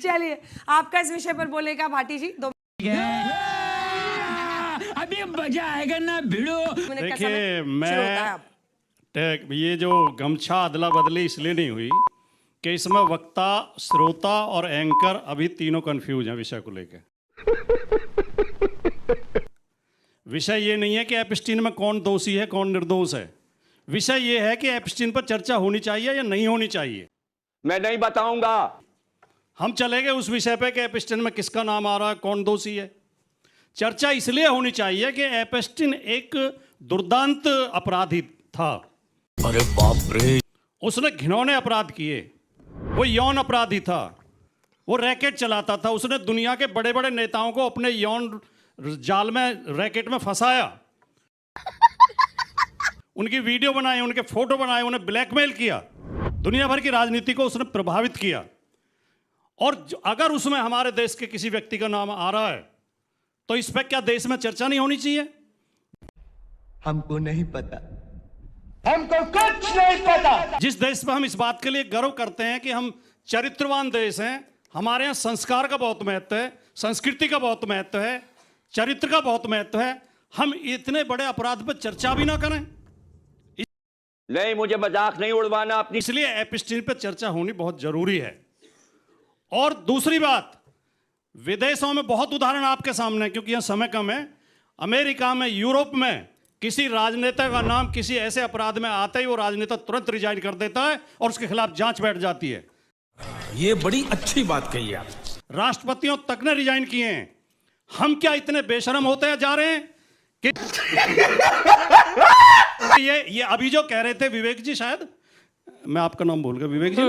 चलिए आपका इस विषय पर बोलेगा भाटी जी 2 अभी मजा आएगा ना भिड़ो। मिनट का समय देखिए शुरू होता है अब। ये जो गमछा अदला बदली इसलिए नहीं हुई कि इसमें वक्ता, श्रोता और एंकर अभी तीनों कंफ्यूज हैं विषय को लेकर। विषय ये नहीं है कि एप्स्टीन में कौन दोषी है कौन निर्दोष है। विषय ये है कि एप्स्टीन पर चर्चा होनी चाहिए या नहीं होनी चाहिए। मैं नहीं बताऊंगा। हम चले गए उस विषय पे कि एप्स्टीन में किसका नाम आ रहा है, कौन दोषी है। चर्चा इसलिए होनी चाहिए कि एप्स्टीन एक दुर्दांत अपराधी था। अरे बाप रे, उसने घिनौने अपराध किए, वो यौन अपराधी था, वो रैकेट चलाता था। उसने दुनिया के बड़े बड़े नेताओं को अपने यौन जाल में, रैकेट में फंसाया, उनकी वीडियो बनाई, उनके फोटो बनाए, उन्हें ब्लैकमेल किया, दुनिया भर की राजनीति को उसने प्रभावित किया। और अगर उसमें हमारे देश के किसी व्यक्ति का नाम आ रहा है तो इस पर क्या देश में चर्चा नहीं होनी चाहिए? हमको नहीं पता, हमको कुछ नहीं पता। जिस देश में हम इस बात के लिए गर्व करते हैं कि हम चरित्रवान देश हैं, हमारे यहाँ संस्कार का बहुत महत्व है, संस्कृति का बहुत महत्व है, चरित्र का बहुत महत्व है, हम इतने बड़े अपराध पर चर्चा भी ना करें। नहीं, मुझे मजाक नहीं उड़वाना अपनी। इसलिए एप्स्टीन पर चर्चा होनी बहुत जरूरी है। और दूसरी बात, विदेशों में बहुत उदाहरण आपके सामने, क्योंकि यह समय कम है। अमेरिका में, यूरोप में किसी राजनेता का नाम किसी ऐसे अपराध में आते ही वो राजनेता तुरंत रिजाइन कर देता है और उसके खिलाफ जांच बैठ जाती है। ये बड़ी अच्छी बात कही आप। राष्ट्रपतियों तक ने रिजाइन किए हैं। हम क्या इतने बेशरम होते जा रहे हैं कि ये अभी जो कह रहे थे विवेक जी, शायद मैं आपका नाम भूल गया, विवेक जी,